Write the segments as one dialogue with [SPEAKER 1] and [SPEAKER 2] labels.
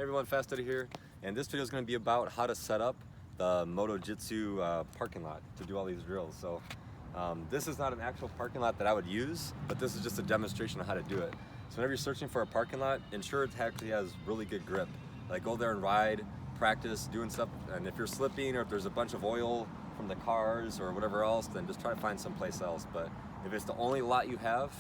[SPEAKER 1] Hey everyone, Fast Eddie here, and this video is going to be about how to set up the MotoJitsu parking lot to do all these drills. So this is not an actual parking lot that I would use, but this is just a demonstration of how to do it. So whenever you're searching for a parking lot, ensure it actually has really good grip. Like go there and ride, practice doing stuff, and if you're slipping or if there's a bunch of oil from the cars or whatever else, then just try to find someplace else. But if it's the only lot you have,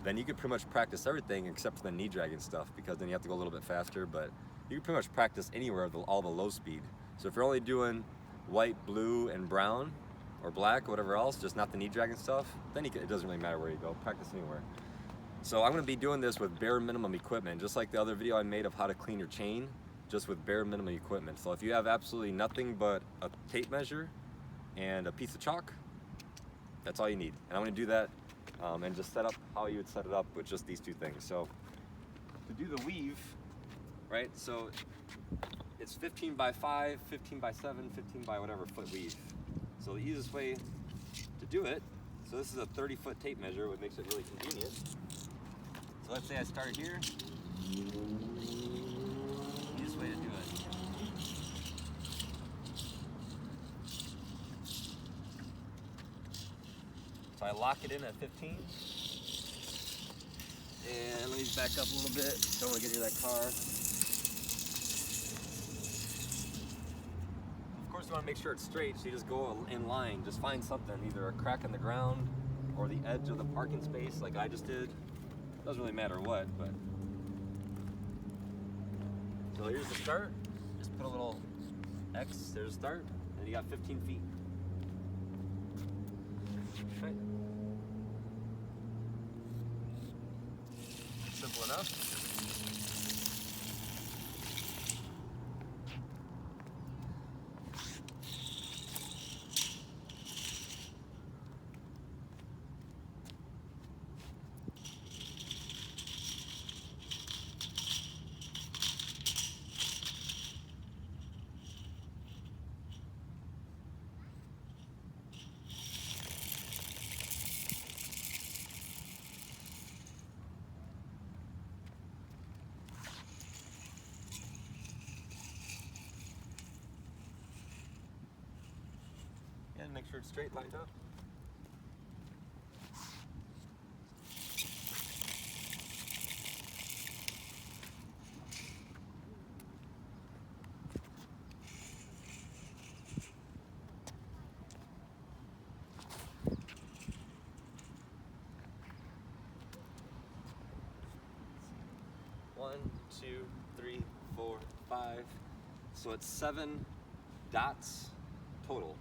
[SPEAKER 1] then you can pretty much practice everything except for the knee dragging stuff, because then you have to go a little bit faster, but you can pretty much practice anywhere all the low speed. So if you're only doing white, blue, and brown, or black, or whatever else, just not the knee dragging stuff, then it doesn't really matter where you go, practice anywhere. So I'm gonna be doing this with bare minimum equipment, just like the other video I made of how to clean your chain, just with bare minimum equipment. So if you have absolutely nothing but a tape measure and a piece of chalk, that's all you need. And I'm gonna do that and just set up how you would set it up with just these two things. So to do the weave, right, so it's 15 by 5, 15 by 7, 15 by whatever foot weave. So the easiest way to do it, so this is a 30-foot tape measure, which makes it really convenient. So let's say I start here. Easiest way to do it. So I lock it in at 15. And let me back up a little bit. Don't want to get near that car. Of course, you want to make sure it's straight, so you just go in line. Just find something, either a crack in the ground or the edge of the parking space, like I just did. Doesn't really matter what, but. So here's the start. Just put a little X. There's the start, and you got 15 feet. Okay. Simple enough. And make sure it's straight, lined up. One, two, three, four, 5. So it's 7 dots total.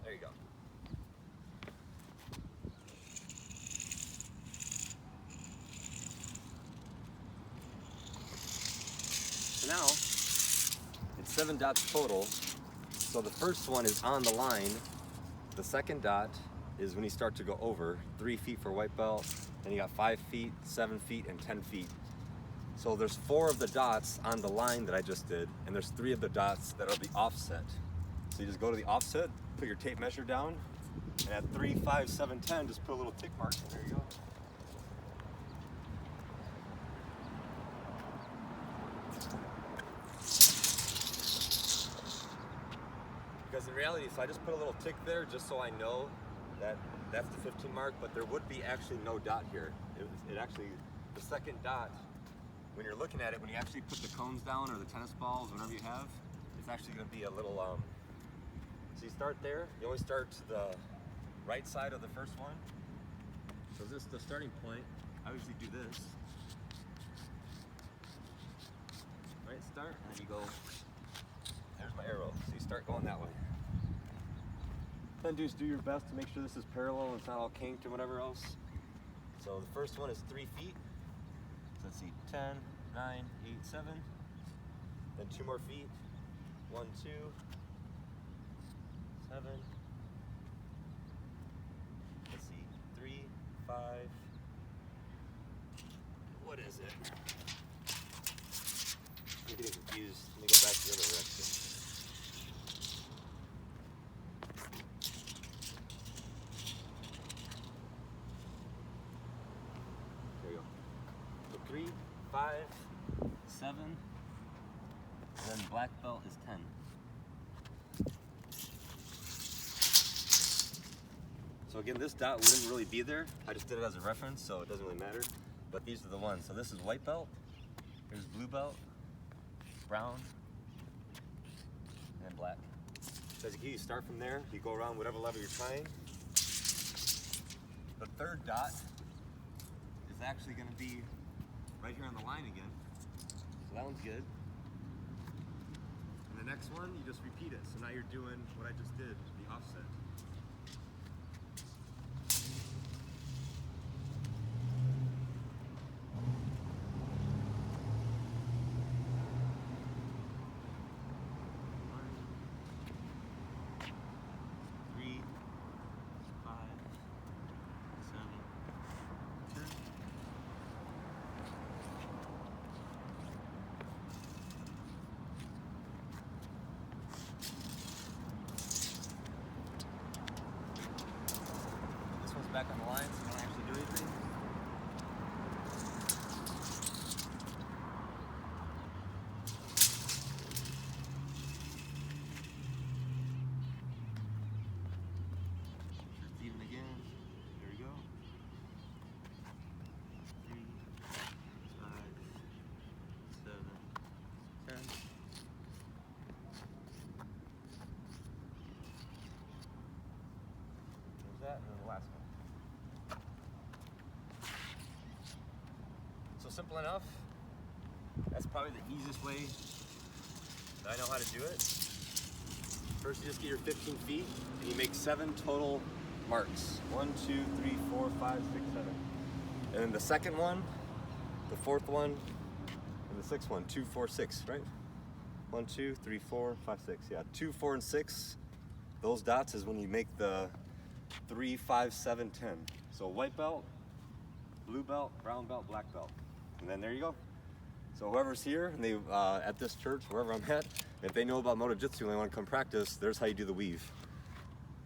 [SPEAKER 1] There you go. So now, it's 7 dots total. So the first one is on the line. The second dot is when you start to go over. 3 feet for white belt, then you got 5 feet, 7 feet, and 10 feet. So there's 4 of the dots on the line that I just did, and there's 3 of the dots that are the offset. So you just go to the offset, put your tape measure down, and at 3, 5, 7, 10, just put a little tick mark. There you go. Because in reality, so I just put a little tick there just so I know that that's the 15 mark, but there would be actually no dot here. It actually, the second dot, when you're looking at it, when you actually put the cones down or the tennis balls, whatever you have, it's actually going to be a little, so you start there, you always start to the right side of the first one. So this is the starting point. I usually do this. Right, start, and then you go, there's my arrow. So you start going that way. Then just do your best to make sure this is parallel and it's not all kinked or whatever else. So the first one is 3 feet. So let's see, 10, 9, 8, 7. Then 2 more feet. 1, 2, 7. Let's see, 3, 5. What is it? I'm getting confused. Let me go back to the other direction. There you go. So 3, 5, 7, and then black belt is 10. So again, this dot wouldn't really be there. I just did it as a reference, so it doesn't really matter. But these are the ones. So this is white belt, here's blue belt, brown, and black. So as you start from there, you go around whatever level you're trying. The third dot is actually going to be right here on the line again. So that one's good. And the next one, you just repeat it. So now you're doing what I just did, the offset. Back on the line, so you don't actually do anything. It's even again. There we go. 3, 5, 7, 10. There's that, and then the last one. Simple enough. That's probably the easiest way that I know how to do it. First, you just get your 15 feet and you make 7 total marks. 1, 2, 3, 4, 5, 6, 7. And then the second one, the fourth one, and the sixth one. 2, 4, 6, right? 1, 2, 3, 4, 5, 6. Yeah, 2, 4, and 6. Those dots is when you make the 3, 5, 7, 10. So white belt, blue belt, brown belt, black belt. And then there you go. So whoever's here, and they at this church, wherever I'm at, if they know about MotoJitsu and they want to come practice, there's how you do the weave.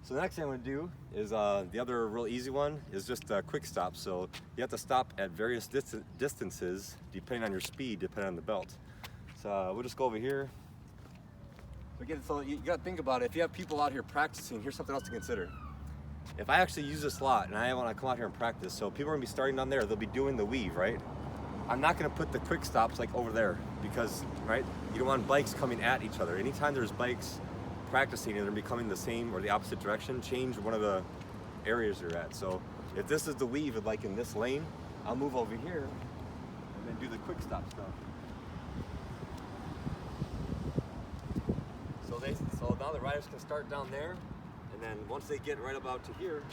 [SPEAKER 1] So the next thing I'm going to do is the other real easy one is just a quick stop. So you have to stop at various distances depending on your speed, depending on the belt. So we'll just go over here. So again, so you got to think about it. If you have people out here practicing, here's something else to consider. If I actually use this lot and I want to come out here and practice, so people are going to be starting down there, they'll be doing the weave, right? I'm not going to put the quick stops like over there because, right, you don't want bikes coming at each other. Anytime there's bikes practicing and they're becoming the same or the opposite direction, change one of the areas you're at. So if this is the weave, like in this lane, I'll move over here and then do the quick stop stuff. So now the riders can start down there, and then once they get right about to here,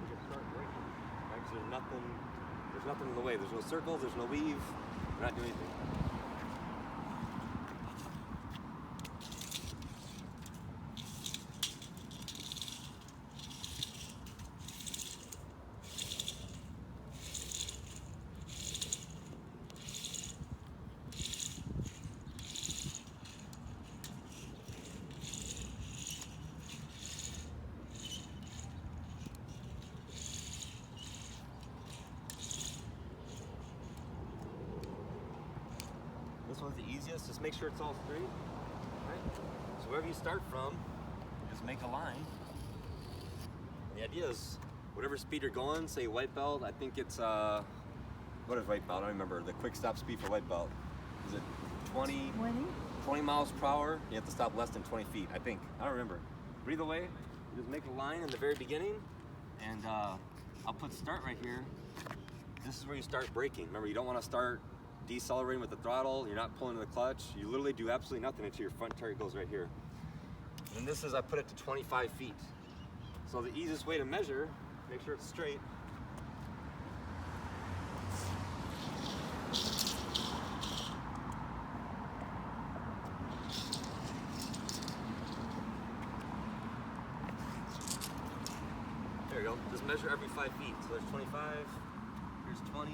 [SPEAKER 1] we can start braking. Right? 'Cause there's nothing in the way. There's no circles, there's no weave, we're not doing anything. This one's the easiest, just make sure it's all straight. Right? So wherever you start from, just make a line. And the idea is, whatever speed you're going, say white belt, I think it's, what is white belt? I don't remember. The quick stop speed for white belt. Is it 20 miles per hour? You have to stop less than 20 feet, I think. I don't remember. But either way, you just make a line in the very beginning, and I'll put start right here. This is where you start braking. Remember, you don't want to start decelerating with the throttle, you're not pulling the clutch, you literally do absolutely nothing until your front tire goes right here. And this is, I put it to 25 feet. So the easiest way to measure, make sure it's straight, measure every 5 feet. So there's 25, here's 20.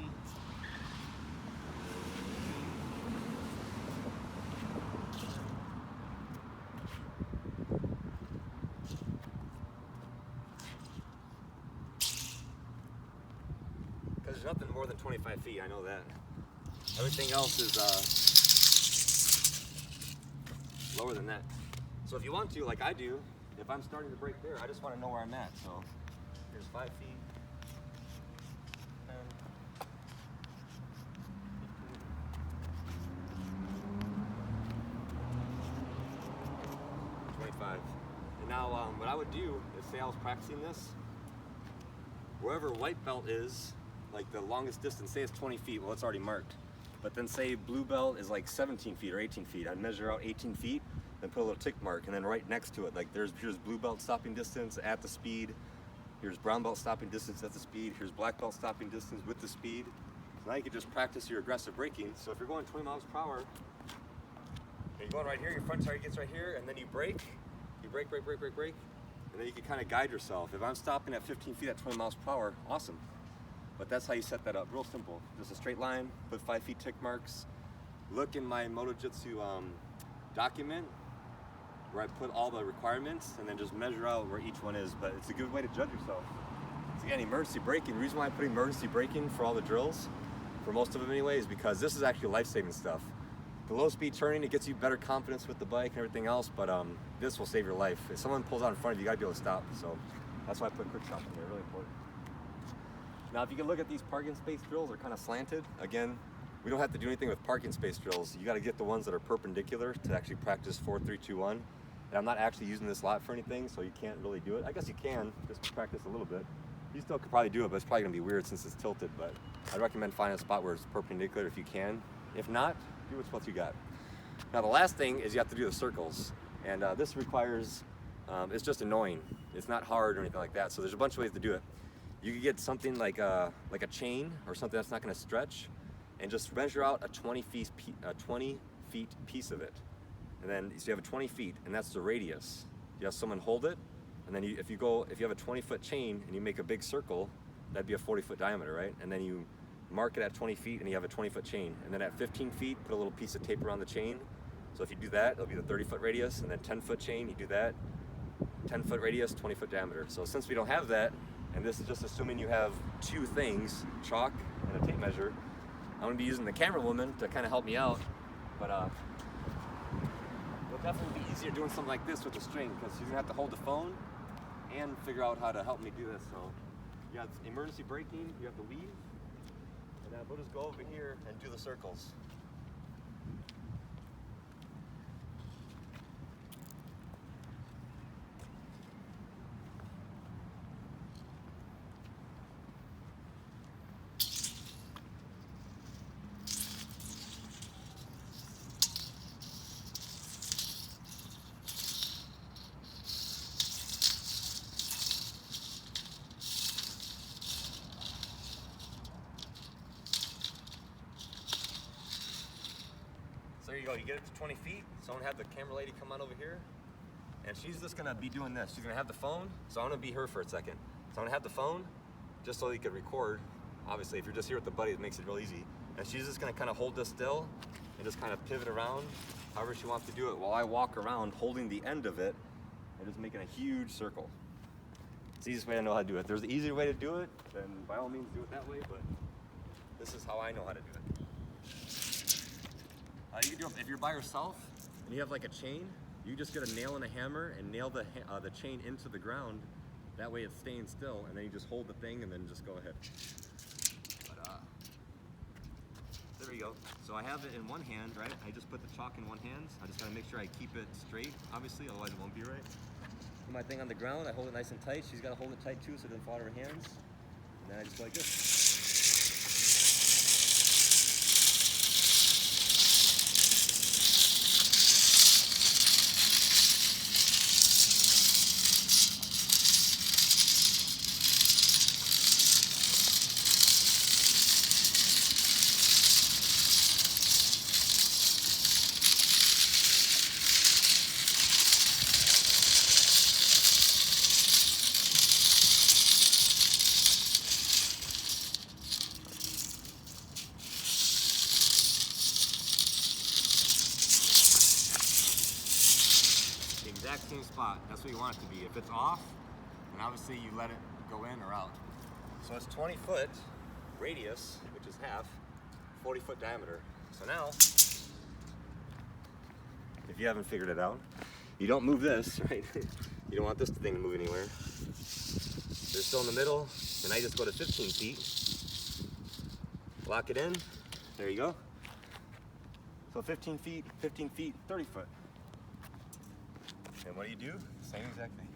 [SPEAKER 1] Because there's nothing more than 25 feet, I know that. Everything else is lower than that. So if you want to, like I do, if I'm starting to break there, I just want to know where I'm at. So here's 5 feet, 10, 15, 25. And now what I would do is, say I was practicing this, wherever white belt is, like the longest distance, say it's 20 feet, well it's already marked. But then say blue belt is like 17 feet or 18 feet. I'd measure out 18 feet, then put a little tick mark, and then right next to it, like here's blue belt stopping distance at the speed, here's brown belt stopping distance at the speed, here's black belt stopping distance with the speed. So now you can just practice your aggressive braking. So if you're going 20 miles per hour, you're going right here, your front tire gets right here, and then you brake, brake, and then you can kind of guide yourself. If I'm stopping at 15 feet at 20 miles per hour, awesome. But that's how you set that up, real simple. Just a straight line, put 5 feet tick marks. Look in my MotoJitsu document where I put all the requirements, and then just measure out where each one is. But it's a good way to judge yourself. So again, emergency braking. The reason why I put emergency braking for all the drills, for most of them anyway, is because this is actually life-saving stuff. The low speed turning, it gets you better confidence with the bike and everything else, but this will save your life. If someone pulls out in front of you, you gotta be able to stop. So that's why I put quick stop in there, really important. Now, if you can look at these parking space drills, they're kind of slanted. Again, we don't have to do anything with parking space drills. You got to get the ones that are perpendicular to actually practice 4, 3, 2, 1. And I'm not actually using this lot for anything, so you can't really do it. I guess you can, just to practice a little bit. You still could probably do it, but it's probably going to be weird since it's tilted. But I'd recommend finding a spot where it's perpendicular if you can. If not, do what you got. Now, the last thing is you have to do the circles. And this requires, it's just annoying. It's not hard or anything like that. So there's a bunch of ways to do it. You could get something like a chain or something that's not going to stretch, and just measure out a 20 feet piece of it. And then so you have a 20 feet, and that's the radius. You have someone hold it, and then if you have a 20-foot chain and you make a big circle, that'd be a 40-foot diameter, right? And then you mark it at 20 feet, and you have a 20-foot chain. And then at 15 feet, put a little piece of tape around the chain. So if you do that, it'll be the 30-foot radius, and then 10-foot chain, you do that, 10-foot radius, 20-foot diameter. So since we don't have that, and this is just assuming you have two things, chalk and a tape measure, I'm going to be using the camera woman to kind of help me out, but it'll definitely be easier doing something like this with a string, because she's going to have to hold the phone and figure out how to help me do this. So you have emergency braking, you have to leave, and then we'll just go over here and do the circles. So there you go, you get it to 20 feet. So I'm gonna have the camera lady come on over here, and she's just gonna be doing this. She's gonna have the phone, so I'm gonna be her for a second. So I'm gonna have the phone, just so you can record. Obviously, if you're just here with the buddy, it makes it real easy. And she's just gonna kind of hold this still, and just kind of pivot around, however she wants to do it, while I walk around holding the end of it, and just making a huge circle. It's the easiest way I know how to do it. If there's an easier way to do it, then by all means do it that way, but this is how I know how to do it. You can do it if you're by yourself and you have like a chain. You just get a nail and a hammer and nail the chain into the ground. That way it's staying still, and then you just hold the thing and then just go ahead. But, there we go. So I have it in one hand, right? I just put the chalk in one hand. I just gotta make sure I keep it straight, obviously, otherwise it won't be right. Put my thing on the ground, I hold it nice and tight. She's gotta hold it tight too so it doesn't fall out of her hands. And then I just go like this. same spot. That's what you want it to be. If it's off, then obviously you let it go in or out. So it's 20 foot radius, which is half, 40 foot diameter. So now, if you haven't figured it out, you don't move this, right? You don't want this thing to move anywhere. They're still in the middle, and I just go to 15 feet. Lock it in, there you go. So 15 feet, 30 foot. And what do? Same exact thing.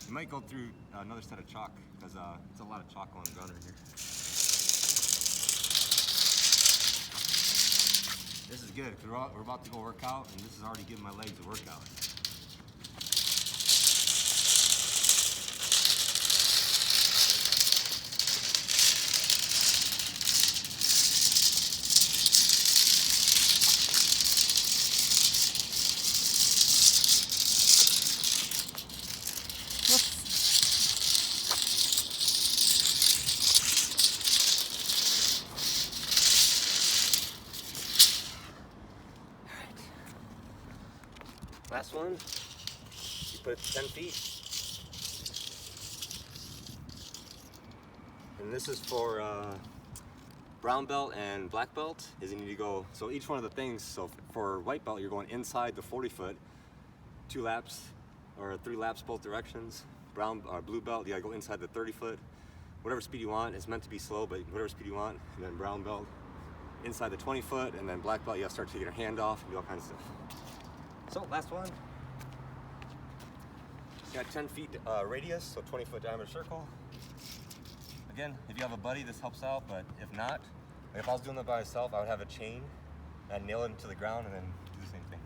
[SPEAKER 1] You might go through another set of chalk, because it's a lot of chalk on the ground right here. This is good, because we're about to go work out, and this is already giving my legs a workout. Last one, you put it to 10 feet. And this is for brown belt and black belt, is you need to go, so each one of the things, so for white belt, you're going inside the 40 foot, 2 laps, or 3 laps both directions. Brown or blue belt, you gotta go inside the 30 foot. Whatever speed you want, it's meant to be slow, but whatever speed you want. And then brown belt, inside the 20 foot, and then black belt, you gotta start taking your hand off and do all kinds of stuff. So last one, you got 10 feet radius, so 20 foot diameter circle. Again, if you have a buddy, this helps out, but if not, like if I was doing that by myself, I would have a chain and nail it into the ground and then do the same thing.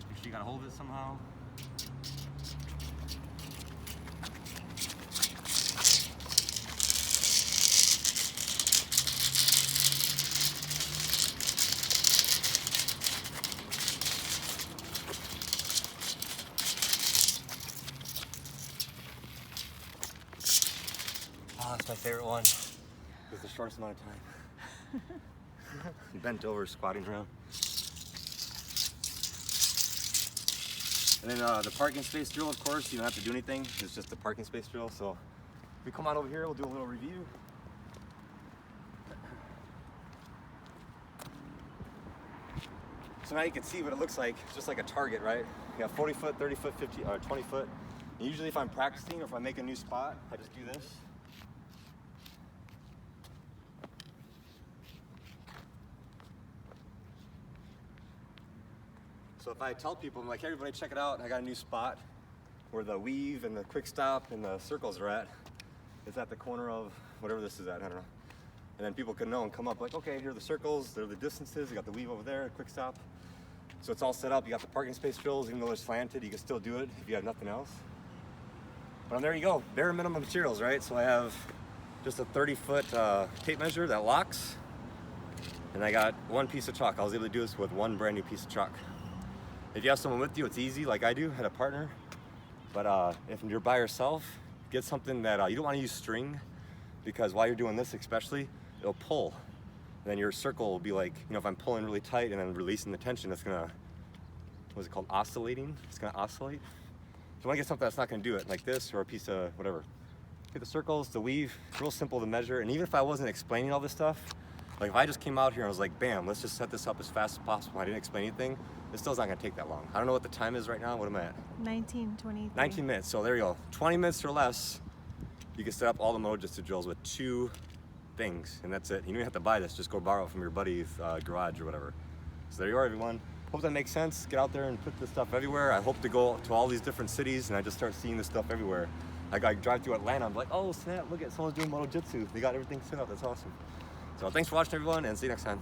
[SPEAKER 1] Make sure you gotta hold it somehow. Oh, that's my favorite one. It's the shortest amount of time. Bent over, squatting around. And then the parking space drill, of course, you don't have to do anything. It's just the parking space drill. So if we come out over here, we'll do a little review. So now you can see what it looks like. It's just like a target, right? You got 40 foot, 30 foot, 50, or 20 foot. And usually if I'm practicing or if I make a new spot, I just do this. So if I tell people, I'm like, hey, everybody check it out, I got a new spot where the weave and the quick stop and the circles are at. It's at the corner of whatever this is at, I don't know. And then people can know and come up like, okay, here are the circles, there are the distances, you got the weave over there, quick stop. So it's all set up, you got the parking space drills, even though they're slanted, you can still do it if you have nothing else. But there you go, bare minimum materials, right? So I have just a 30 foot tape measure that locks, and I got one piece of chalk. I was able to do this with one brand new piece of chalk. If you have someone with you, it's easy, like I do, had a partner. But if you're by yourself, get something that you don't want to use string, because while you're doing this especially, it'll pull. And then your circle will be like, you know, if I'm pulling really tight and then releasing the tension, it's gonna, what's it called, oscillating? It's gonna oscillate. So you wanna get something that's not gonna do it, like this, or a piece of whatever. Get the circles, the weave, it's real simple to measure. And even if I wasn't explaining all this stuff, like if I just came out here and was like, bam, let's just set this up as fast as possible, I didn't explain anything, it's still not gonna take that long. I don't know what the time is right now, what am I at?
[SPEAKER 2] 19:23.
[SPEAKER 1] 19 minutes, so there you go. 20 minutes or less, you can set up all the MotoJitsu drills with 2 things, and that's it. You don't even have to buy this, just go borrow it from your buddy's garage or whatever. So there you are, everyone. Hope that makes sense. Get out there and put this stuff everywhere. I hope to go to all these different cities and I just start seeing this stuff everywhere. Like I drive through Atlanta, I'm like, oh snap, look at someone's doing MotoJitsu. They got everything set up, that's awesome. So thanks for watching, everyone, and see you next time.